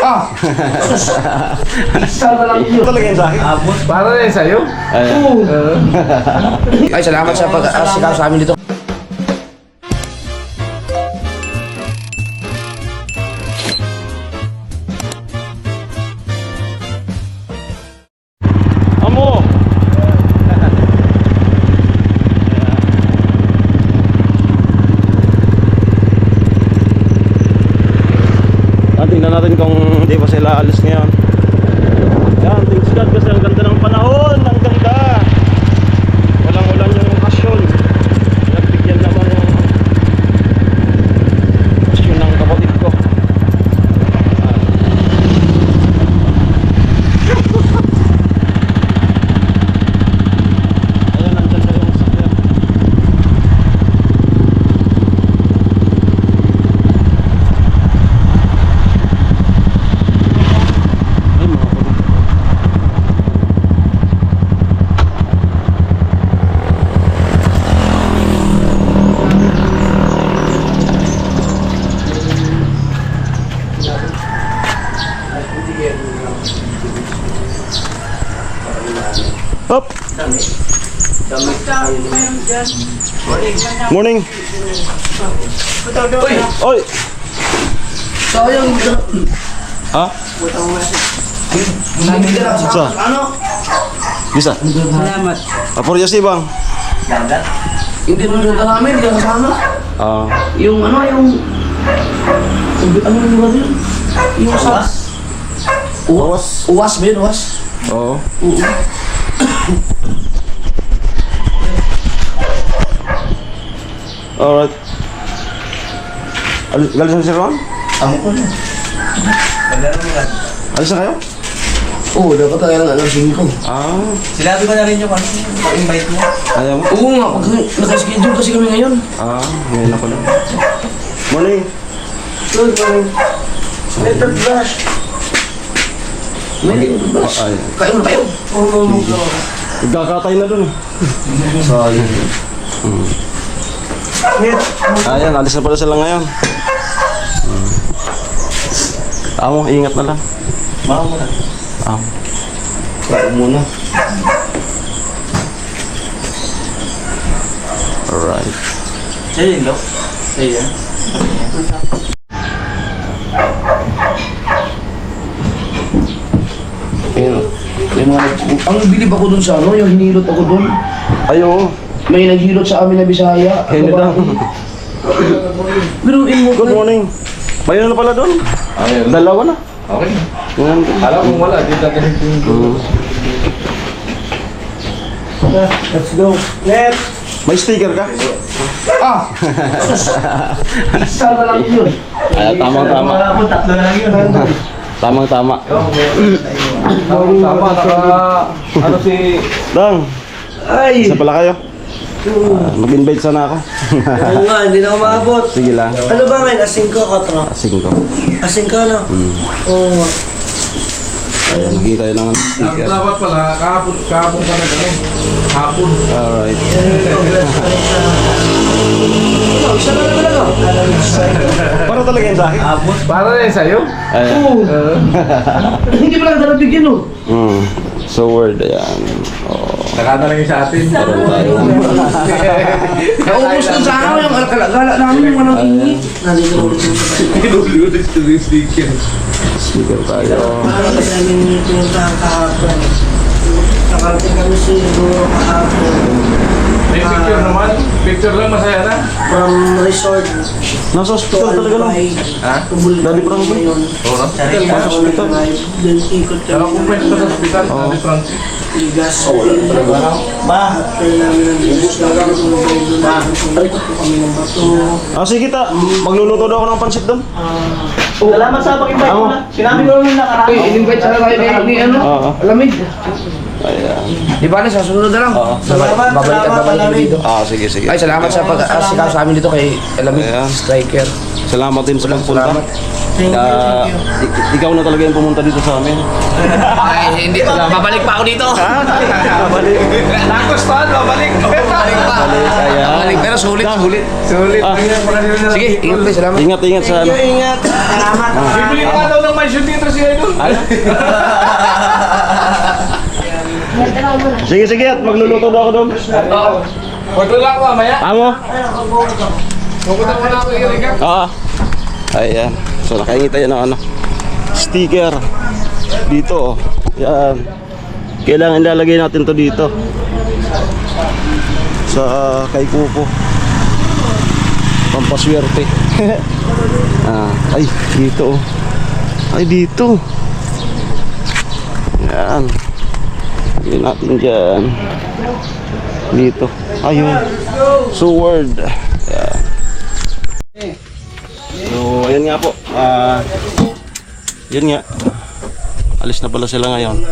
Ah! Isa na lang yun. Talaga yun sa akin? Para rin sa'yo? Ay, salamat sa pag-asikaw sa amin dito. Amo! Tingnan natin kung hindi pa sila alis ngayon. Yan, thanks God kasi ang ganda ng panahon. Ang ganda. Walang ulan yung okasyon. Nagbigyan naman yung okasyon ng kapatid ko. Ayan, nandyan na yung sakyan. Ay, mga puno. Hop! Morning! Oy! Sayang. Ha? Sa? Ano? Bisa? Salamat. Aporya si bang? Yung pinunod namin, yung kasama. Ah, Yung ano, yung... Ano yung ba yun? Yung sa... Uwas? Uwas ba yun? Uwas? Oo. Alright. Galis na si Ron? Amo ko na. Alis na kayo? Oo, dapat tayo ng alam 5. Ah, Sinabi ko na rin yung invite mo. ayaw mo? Oo nga, pag nakaschedule kasi kami ngayon. Ah, ngayon ako lang. Morning. Good morning. Letter brush. May letter brush. Ay, Kain mo tayo. Oo, nagkakatay na dun. Sorry. Ayan, alis na pala sila ngayon. Amo, ingat na lang. Baka mo na. Amo. Kain muna. Alright. Sa'yo yung low? Sa'yo yan? Ayun. May mga ang bilib ako dun sa ano, yung hinilot ako dun. Ayo. May naghilot sa amin na Bisaya. Ayun lang. Pero in mo Good morning. Bayan na pala doon? Ayun. Dalawa na. Okay. Yan. Alam mo wala, di natin yung... Let's go. Let's. May sticker ka? Ah! Isa na lang yun. Ay, tamang-tama. Wala po, 3 na lang yun. Tamang-tama. Tama, ano si... Dang, Ay! isa pala kayo? Mag-invite sana ako. Oo nga, hindi na ako maabot. Sige lang. Ano ba ngayon? Asing ko, katro? Asing ko. Asing ka, no? Oo nga. Ayan, naging tayo ng sticker. Dapat pala, kahapon ka na gano'n. Hapon. Alright. Isa na lang talaga. Para talaga yun sa akin? Para rin sa'yo? Ayan. Hindi mo lang dapat bigyan, no? So word, ayan. Oh. Nakata lang yung sa atin. Naubos na sa ano, yung gala namin, yung anong ingi. Nandito na ulit yung sabay. Sticker tayo. Parang kasi namin pinuntahan kahapon. Nakarating kami siguro kahapon. May picture naman. Picture lang, masaya na. From resort Nasa to hospital talaga lang. Albay. Ha? Tumuloy Dali kami Franco? ngayon. Oo na. Kaya ako nag-drive. Then ikot Pero kami kung pwede ka sa hospital, Ate Francis. Gas. Ba? After namin ang bus na kami doon na pumunta po kami ng bato. Ah, sige ta. Magluluto daw ako ng pansit doon. Salamat sa pag-invite mo na. Sinabi ko naman nakaraan. Uy, in-invite sana tayo ni ano? Oo. Alamid. Ayan. Di ba na, sa sunod na lang. Oo. Salamat, Babalik salamat, kami Alamid. dito. Ah, sige, sige. Ay, salamat sa pag-asikaw sa amin dito kay Alamid Ayan. Striker. Salamat din sa pagpunta. Salamat. Thank you, thank you. Ikaw na talaga yung pumunta dito sa amin. Ay, hindi. Babalik pa ako dito. Babalik. Nakos pa, babalik. Babalik pa. Ayan. Babalik. Pero sulit, sulit. Sulit. Ah. Sige, ingat kayo. Salamat. Ingat, ingat sa ano. Ingat. Salamat. Bibili ka daw ng may shooting ito si Idol. Sige, sige, at magluluto daw ako doon. Oo. Photo lang ako, maya. Amo? Pupunta mo na ako i-record. Oo. Ayan. So, nakaingi tayo ng ano, sticker. Dito, oh. Yan. Kailangan ilalagay natin to dito. Sa kay Kuko. Pampaswerte. Ay, dito, oh. Ay, dito. Yan. Lagyan natin dyan. Dito. Ayun. Sword. Yan. So, ayan nga po. Yun nga. Alis na pala sila ngayon.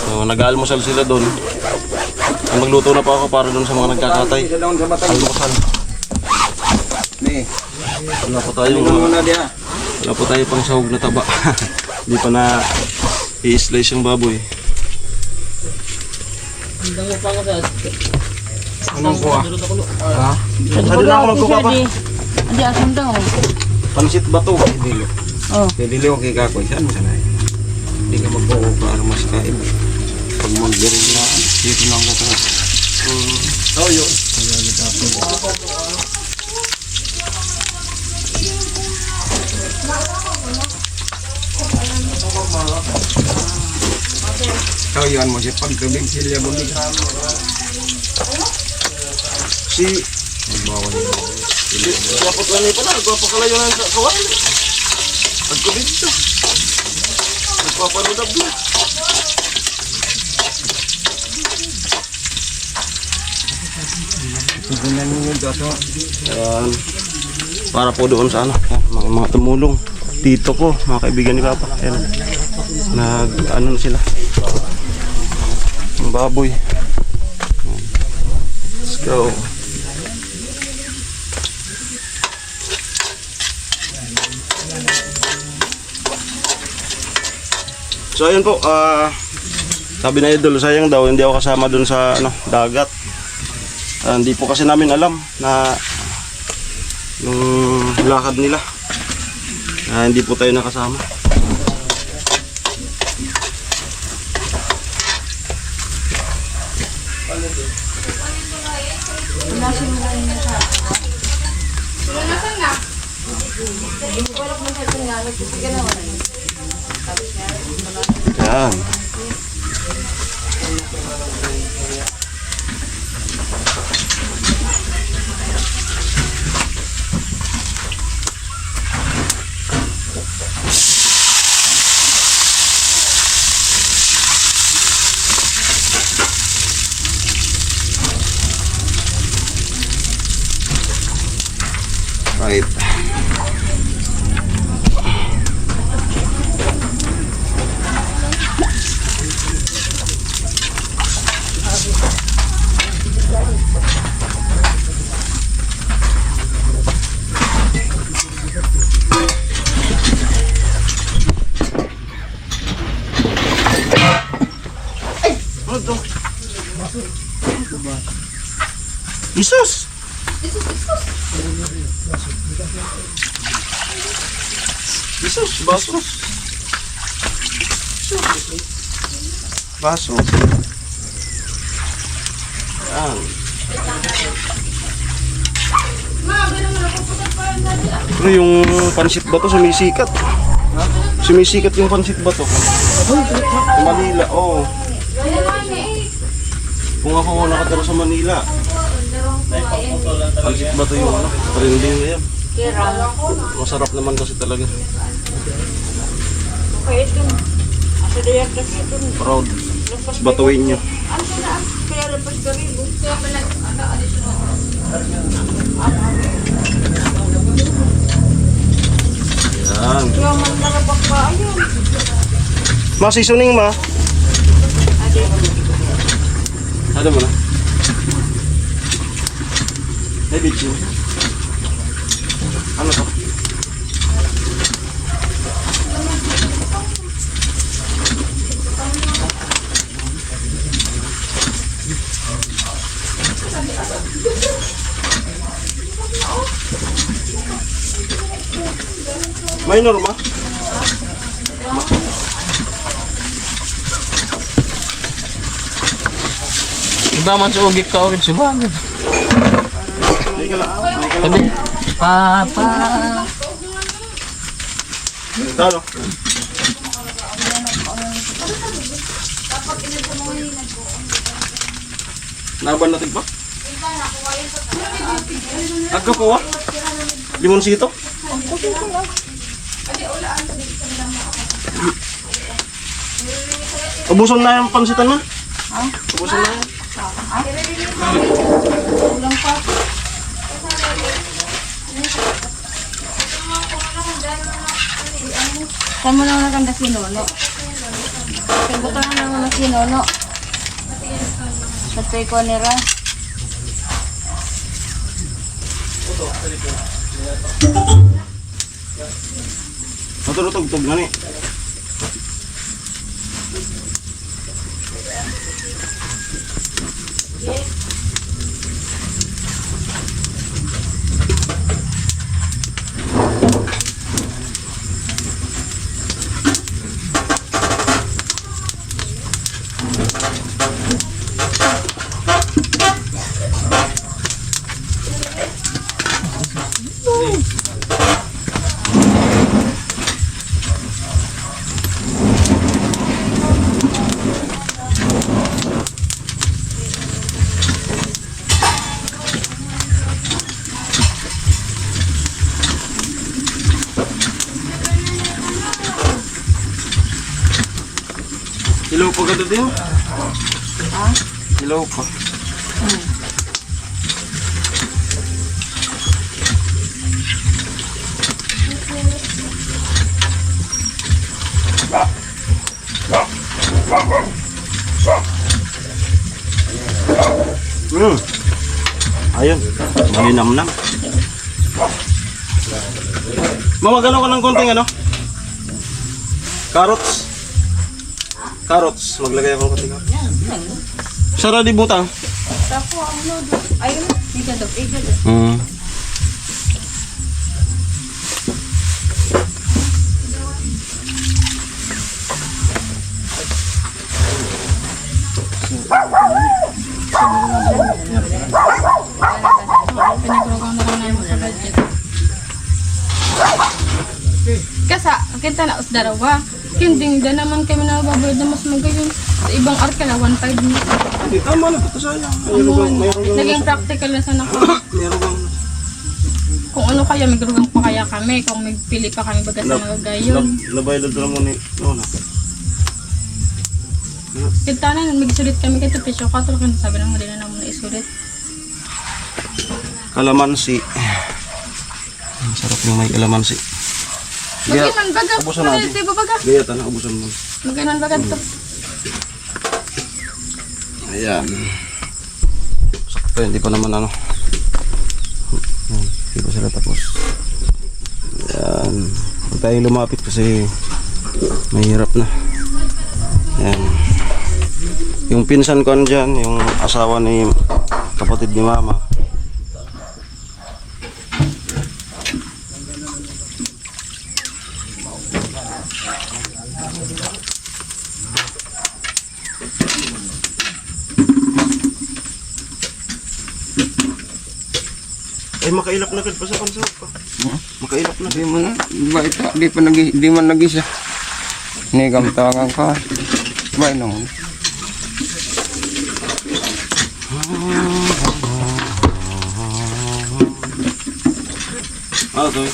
So, nag-aalmusal sila doon. Magluto na pa ako para doon sa mga nagkakatay. Almusal. Wala po tayong wala po tayo pang sahog na taba. Hindi pa na i-slice yung baboy. Anong kuha? Ha? Saan na ako magkuka pa? Hindi, asam daw. Pansit ba to? Dilo. Oh. Dilo kay kakoy. Saan mo sanay? Hindi ka magbuo para mas kain. Pag mag-birin na, dito lang ka sa... Oh, yun. Kauyuan mo si pagtubig silya bumig. Si dapat lang ni pala, nagpapakalayo na sa kawan. Nagkabit ito. Nagpapanudab na. Tugunan mo yung dato. Ayan. Para po doon sa ano, mga tumulong. Tito ko, mga kaibigan ni Papa. Ayan. Ano na sila. Ang baboy. Let's go. So ayun po, sabi na Idol, sayang daw hindi ako kasama dun sa ano, dagat. Hindi po kasi namin alam na yung lakad nila. Hindi po tayo nakasama. Yan. Right. Isus! Isus, baso. Baso. Yan. Pero yung pansit ba to sumisikat? Sumisikat yung pansit ba to? Sa Manila, oo. Kung ako nakatira sa Manila, pansit ba to yung ano? Trending na yan. Masarap naman kasi talaga. Proud. Batuin nyo. Yan. Ma, seasoning ma. Ada mo na? Hey, bitch. Ano to? Minor ma? Iba man sa ugik ka ulit subang. Sabi, Papa. Talo. Naban natin pa? Agka po ah? Limonsito? Ubuson na yung pansitan na? Ubuson na yan? Saan mo naman naganda si Nono? Pagbutan na naman si Nono. Sa toy ko nira. Matulutog-tog na ni. Hilaw pa gado din? Ha? Hilaw pa. Ayun, malinamnam. Mamagano ka ng konting ano? Carrots. Carrots, maglagay ako ng konting carrots. Sara di butang. Tapo ang nodo. Ayun. Ika daw. Pinagrugang na lang namin sa budget. Kasa, kita na us darawa. Kinding da naman kami nababayad na mas magayon. Sa ibang arka na 1.5 na. Hindi, tama na ito sayang. Naging practical na sana ko. Meron bang Kung ano kaya, may grugang pa kaya kami. Kung may pili pa kami baga sa nagagayon. nabayad na mo ni Nona. Kita na nun, mag-isulit kami kay Tupisyo. Katulog na sabi na mo, di na naman na-isulit. Kalamansi. Ang sarap yung may kalamansi. Mag-iman baga. ubusan natin. Di ba baga? Gaya ta na, ubusan mo. Mag-iman baga ito. Ayan. Sakto, hindi pa naman ano. Hindi pa sila tapos. Ayan. Huwag tayong lumapit kasi mahirap na. Ayan. Yung pinsan ko andyan, yung asawa ni kapatid ni mama. Ay, makailap na pa sa pansahog pa. Makailap na. Di man, di man nag-isa. Nigam tawagan ka. Bay nung. Ito eh.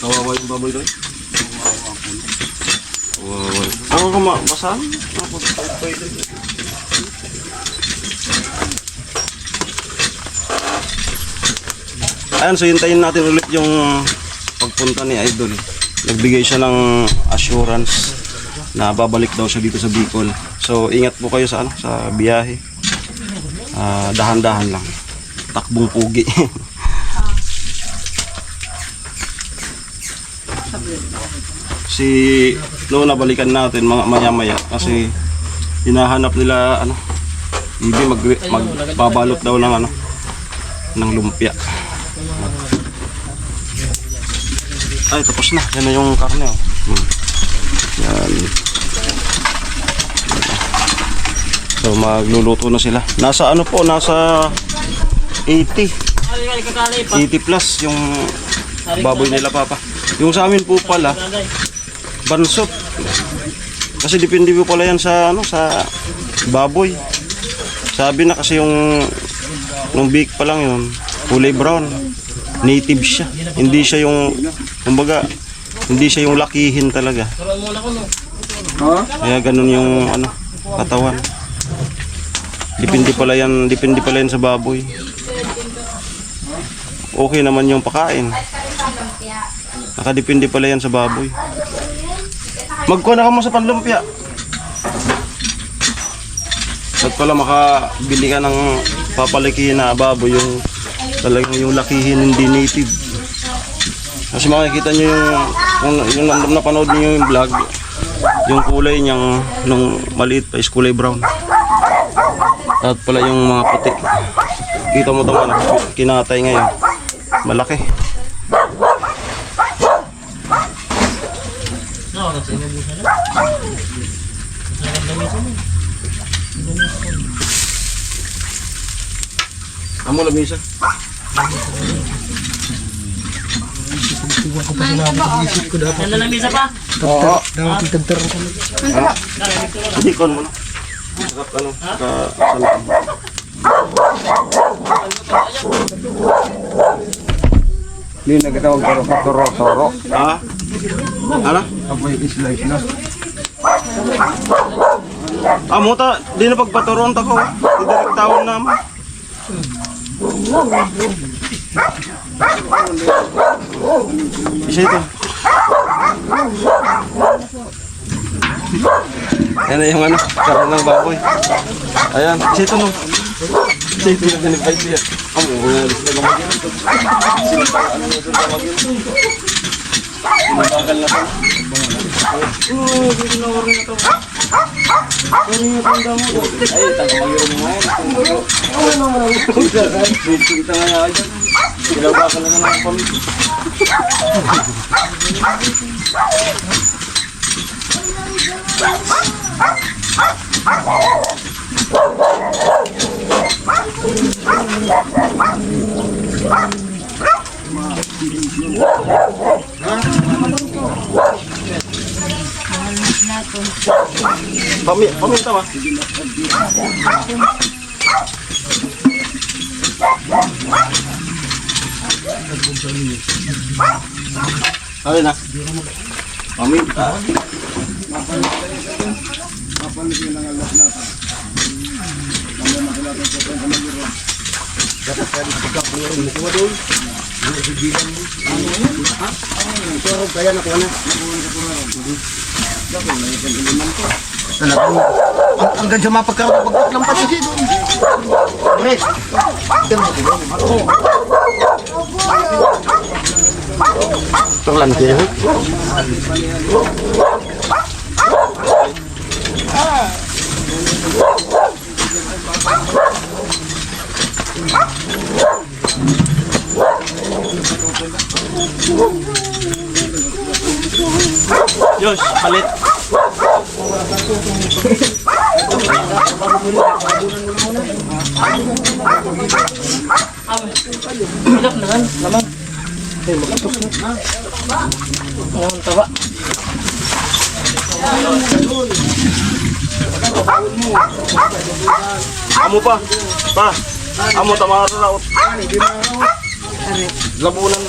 Kawawa yung baboy doon. Kawawa. Ako kumabasan? Ako pwede. Ayan, so hintayin natin ulit yung pagpunta ni Idol. Nagbigay siya ng assurance na babalik daw siya dito sa Bicol. So ingat po kayo sa sa biyahe. Dahan-dahan lang. Takbong pugi. Si Nona balikan natin mga maya-maya kasi hinahanap nila Bibi magbabalot daw ng ng lumpia. Ay, tapos na. Yan na yung karne. Yan. So, Ito, magluluto na sila. Nasa ano po, nasa 80 plus yung baboy nila papa. Yung sa amin po pala, bansot. Kasi depende po pala yan sa ano, sa baboy. Sabi na kasi yung nung bake pa lang yun, kulay brown. Native siya. Hindi siya yung, kumbaga, hindi siya yung lakihin talaga. Kaya ganun yung ano, katawan. Depende pala yan sa baboy. Okay naman yung pakain. Nakadepende pala yan sa baboy. Magkuha na ka mo sa panlumpia. At pala makabili ka ng papalikihin na baboy, yung talagang yung lakihin hindi native. Kasi makikita nyo yung napanood nyo yung vlog, yung kulay niyang nung maliit pa is kulay brown. At pala yung mga puti. Kita mo tama na kinatay ngayon. Malaki. Amo lamisa. Yan na lang misa pa. Oo. Hindi kon mo na. Sarap ano, salad. Hindi nagtawag pero katoro-toro. Ha? Ano? Apoy slice na. Muta, di na pagpaturon ta ko. Di direct tawon naman. Isa ito. Yan na yung ano, karoon ng baboy. Ayan, isa ito no. Isa ito yung pinipite niya. Amo, unalis na gamagin. Sinabagal na ito. Oo, dito na warin na ito. Warin na ito ang damo. Ay, tagamagin mo ngayon. Oo naman. Kita nga nga dyan. Sinabagal na naman ang pamilya. Paminta ba? Ay na. Paminta. Hanggang sa mapagkaroon ng pagkaklampas siya doon. Res. Terlan dia. Yos, palit. Amo pa. Pa. Amo tamara raot. Labunan.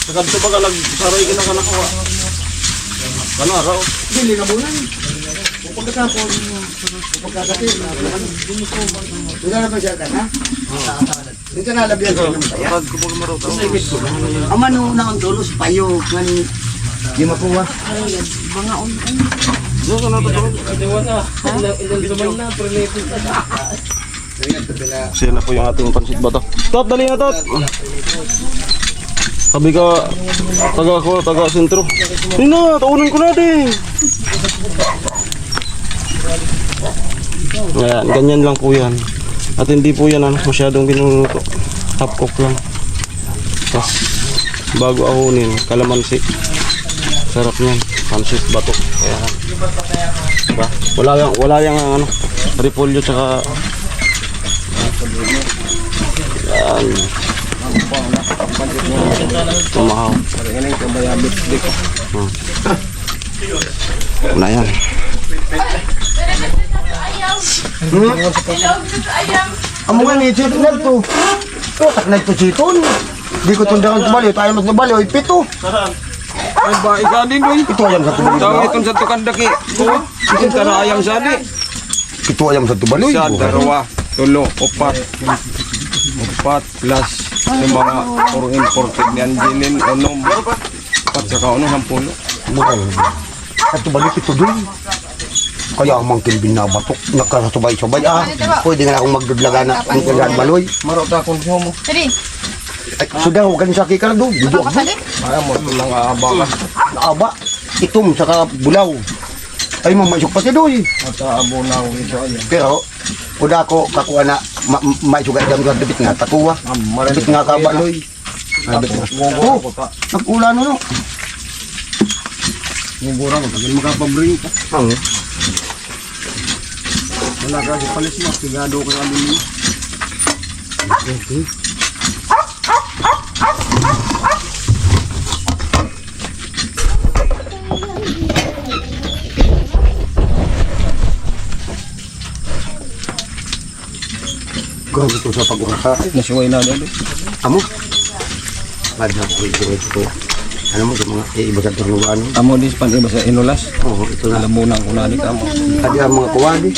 Sakadto ba ka nagsaray ka na kanakawa? Kana raot. Dili labunan. Pagkatapon pagkakatin. Wala na ba siya ka na? Dito na labyan sa saya. Pag kumog maro ta. Aman no na ang dulos payo ngani di makuha. Mga on-on. Yo kana to. Siya na po yung ating pansit bato. Tot, dali na tot. Sabi ka, taga sentro. Nina, taunan ko natin. Ayan, ganyan lang po yan. At hindi po yan masyadong binuluto. Half cook lang. Tapos, bago ahunin, kalamansi. Sarap niyan. Pansit bato. Ayan. Diba? Wala yung ano, repolyo tsaka yan. Tumahaw. Wala yan. Amo nga ni Chito na to. Tak na ito Chito. Di ko tundangan sa baliw. Tayo mas na baliw. Pito. Ay ba, isa din doy. Ito ayam sa tubaliw. Tawag itong sa tukandaki. Ito tara ayang sali. Ito ayam sa tubaliw. Isa, darawa, tulo, upat. Upat plus yung mga puro imported ni Angelin, unom. Upat saka unom, 10. At tubaliw ito doon. Kaya ang mga kilbin na batok. Nakasabay-sabay. Pwede nga akong magdudlaga na ang kagad baloy. Marot akong mo. Tari, Ay, sudah huwag ka sa kikar doon. Dito ako. kapatid. Ay mo ito lang aaba ka. Naaba. Itom saka bulaw. Ay mo maisok pa siya doon. At abo na ito ayan. Pero, uda ko kakuha na maisugat dyan sa debit nga. Takuha. Debit nga ka baloy. Oh, nag-ula no. Ngubura mo, pagin makapabring ka. Wala ka sa palis mo, sigado ka sa alin mo. Grabe ito sa pag-urasa. Nasuway na doon. Amo? Madna ko ito. Ano mo sa mga iba sa turnuan? Amo dis pan iba sa inulas. Oo, ito na. Alam mo na kung nalik amo. Adi ang mga kuwadi.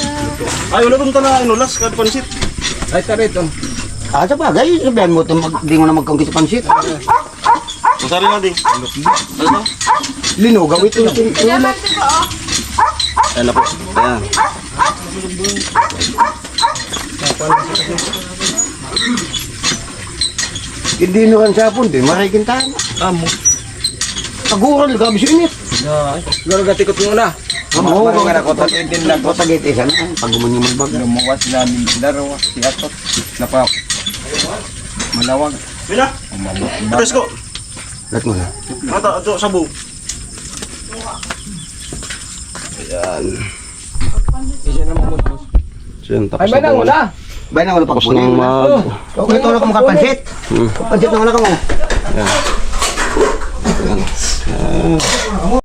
Ay, wala kong tala inulas kad pansit. Ay tarito. Sa bagay, sabihan mo ito, di mo na magkangkit sa pansit. Masali na din. Ano? Linugaw ito yung ulat. Ayan na po. Ayan. Hindi nyo kan sapon, di marikin tayo. Amo. Agural, gabi sa init. Garo gatikot mo na. Amo, Amo nga ko tatin din na ko. Patagit isa na, pag gumanyo magbag. Lumuwas na ni daro si atot. Napa malawag. Bila. Presko. Lat mo na. Mata, ito, sabu. Isa na mo boss. Yan, tapos Ay ba na wala. Bayan na wala pa Tapos nang mag... Okay, ito wala ka makapansit. Pansit na wala ka mo. Yan.